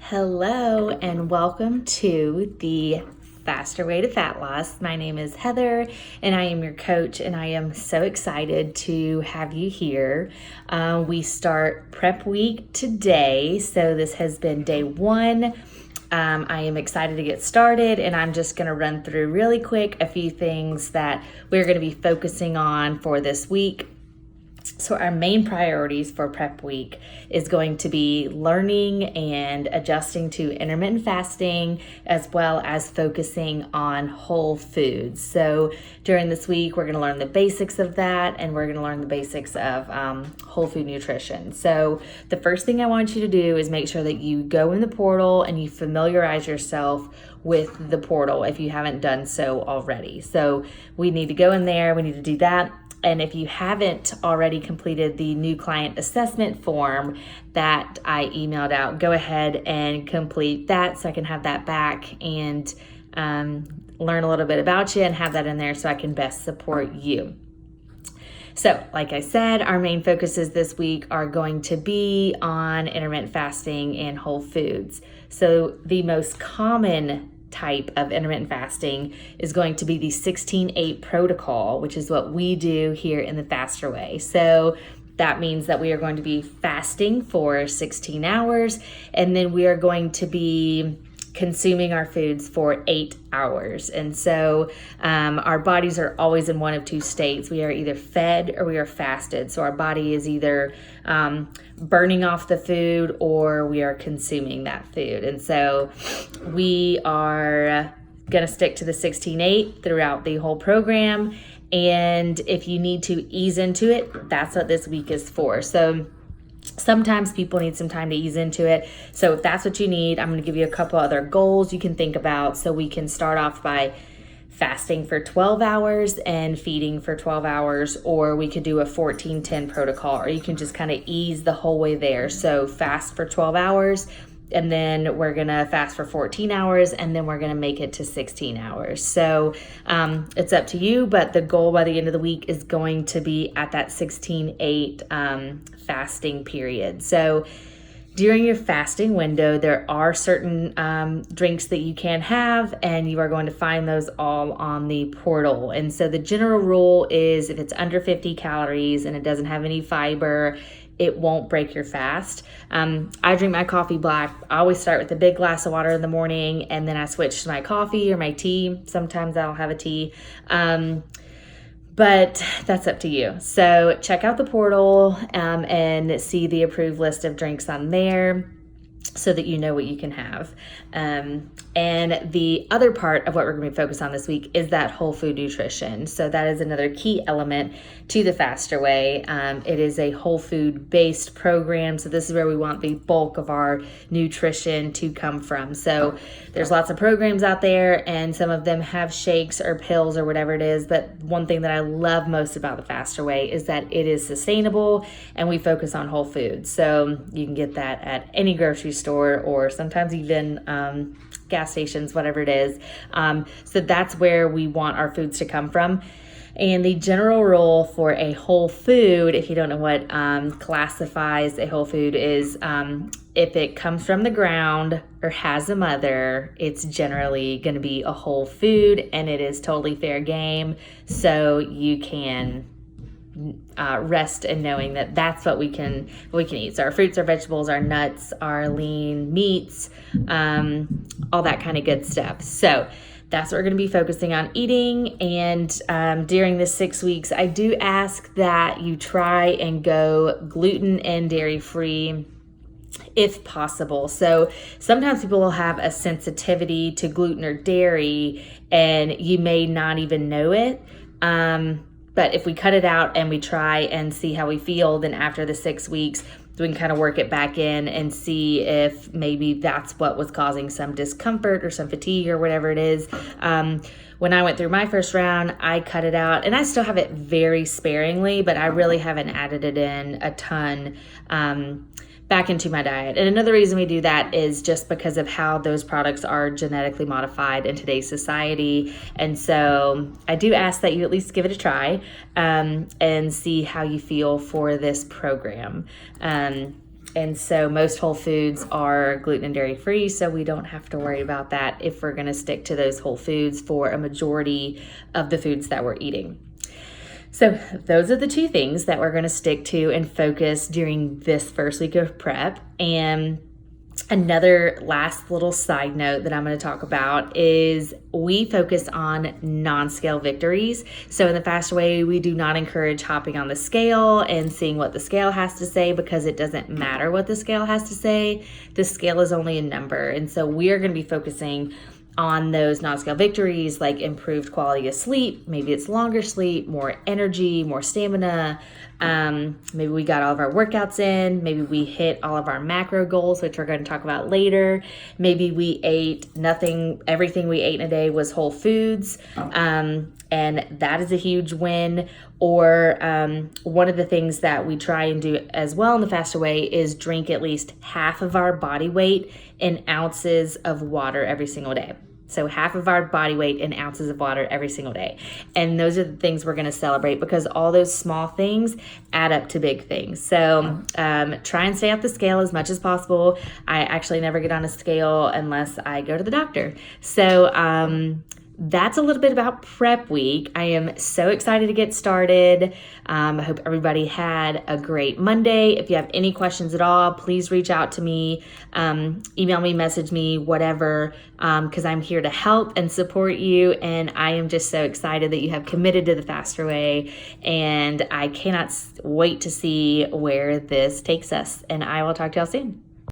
Hello and welcome to the Faster Way to Fat Loss. My name is Heather and I am your coach, and I am so excited to have you here. We start prep week today, so this has been day one. I am excited to get started, and I'm just going to run through really quick a few things that we're going to be focusing on for this week. So our main priorities for prep week is going to be learning and adjusting to intermittent fasting, as well as focusing on whole foods. So during this week, we're going to learn the basics of that, and we're going to learn the basics of whole food nutrition. So the first thing I want you to do is make sure that you go in the portal and you familiarize yourself with the portal if you haven't done so already. So we need to go in there, we need to do that. And if you haven't already completed the new client assessment form that I emailed out, go ahead and complete that so I can have that back and learn a little bit about you and have that in there so I can best support you. So, like I said, our main focuses this week are going to be on intermittent fasting and whole foods. So the most common type of intermittent fasting is going to be the 16-8 protocol, which is what we do here in the Faster Way. So that means that we are going to be fasting for 16 hours, and then we are going to be consuming our foods for 8 hours. And so our bodies are always in one of two states. We are either fed or we are fasted. So our body is either burning off the food or we are consuming that food. And so we are going to stick to the 16-8 throughout the whole program. And if you need to ease into it, that's what this week is for. So sometimes people need some time to ease into it. So if that's what you need, I'm going to give you a couple other goals you can think about. So we can start off by fasting for 12 hours and feeding for 12 hours, or we could do a 14-10 protocol, or you can just kind of ease the whole way there. So fast for 12 hours, and then we're going to fast for 14 hours, and then we're going to make it to 16 hours. So it's up to you, but the goal by the end of the week is going to be at that 16-8 fasting period. So during your fasting window, there are certain drinks that you can have, and you are going to find those all on the portal. And so the general rule is if it's under 50 calories and it doesn't have any fiber, it won't break your fast. I drink my coffee black. I always start with a big glass of water in the morning, and then I switch to my coffee or my tea. Sometimes I'll have a tea. But that's up to you. So check out the portal and see the approved list of drinks on there so that you know what you can have. And the other part of what we're going to be focused on this week is that whole food nutrition. So that is another key element to the Faster Way. It is a whole food based program. So this is where we want the bulk of our nutrition to come from. So there's lots of programs out there, and some of them have shakes or pills or whatever it is. But one thing that I love most about the Faster Way is that it is sustainable and we focus on whole foods. So you can get that at any grocery store or sometimes even gas stations, whatever it is. So that's where we want our foods to come from. And the general rule for a whole food, if you don't know what classifies a whole food, is if it comes from the ground or has a mother, it's generally going to be a whole food, and it is totally fair game. So you can rest in knowing that that's what we can eat. So our fruits, our vegetables, our nuts, our lean meats, all that kind of good stuff. So that's what we're going to be focusing on eating. And during the 6 weeks, I do ask that you try and go gluten and dairy free if possible. So sometimes people will have a sensitivity to gluten or dairy, and you may not even know it. But if we cut it out and we try and see how we feel, then after the 6 weeks, we can kind of work it back in and see if maybe that's what was causing some discomfort or some fatigue or whatever it is. When I went through my first round, I cut it out, and I still have it very sparingly, but I really haven't added it in a ton back into my diet. And another reason we do that is just because of how those products are genetically modified in today's society. And so I do ask that you at least give it a try and see how you feel for this program. And so most whole foods are gluten and dairy free, so we don't have to worry about that if we're going to stick to those whole foods for a majority of the foods that we're eating. So those are the two things that we're going to stick to and focus during this first week of prep. And another last little side note that I'm going to talk about is we focus on non-scale victories. So in the Fast Away, we do not encourage hopping on the scale and seeing what the scale has to say, because it doesn't matter what the scale has to say. The scale is only a number. And so we are going to be focusing on those non-scale victories, like improved quality of sleep. Maybe it's longer sleep, more energy, more stamina. Maybe we got all of our workouts in. Maybe we hit all of our macro goals, which we're going to talk about later. Maybe we ate nothing, everything we ate in a day was whole foods. And that is a huge win. Or one of the things that we try and do as well in the Fast Away is drink at least half of our body weight in ounces of water every single day. So half of our body weight in ounces of water every single day. And those are the things we're going to celebrate, because all those small things add up to big things. So try and stay off the scale as much as possible. I actually never get on a scale unless I go to the doctor. So that's a little bit about prep week. I am so excited to get started. I hope everybody had a great Monday. If you have any questions at all, please reach out to me, email me, message me, whatever, because I'm here to help and support you. And I am just so excited that you have committed to the Faster Way. And I cannot wait to see where this takes us. And I will talk to y'all soon.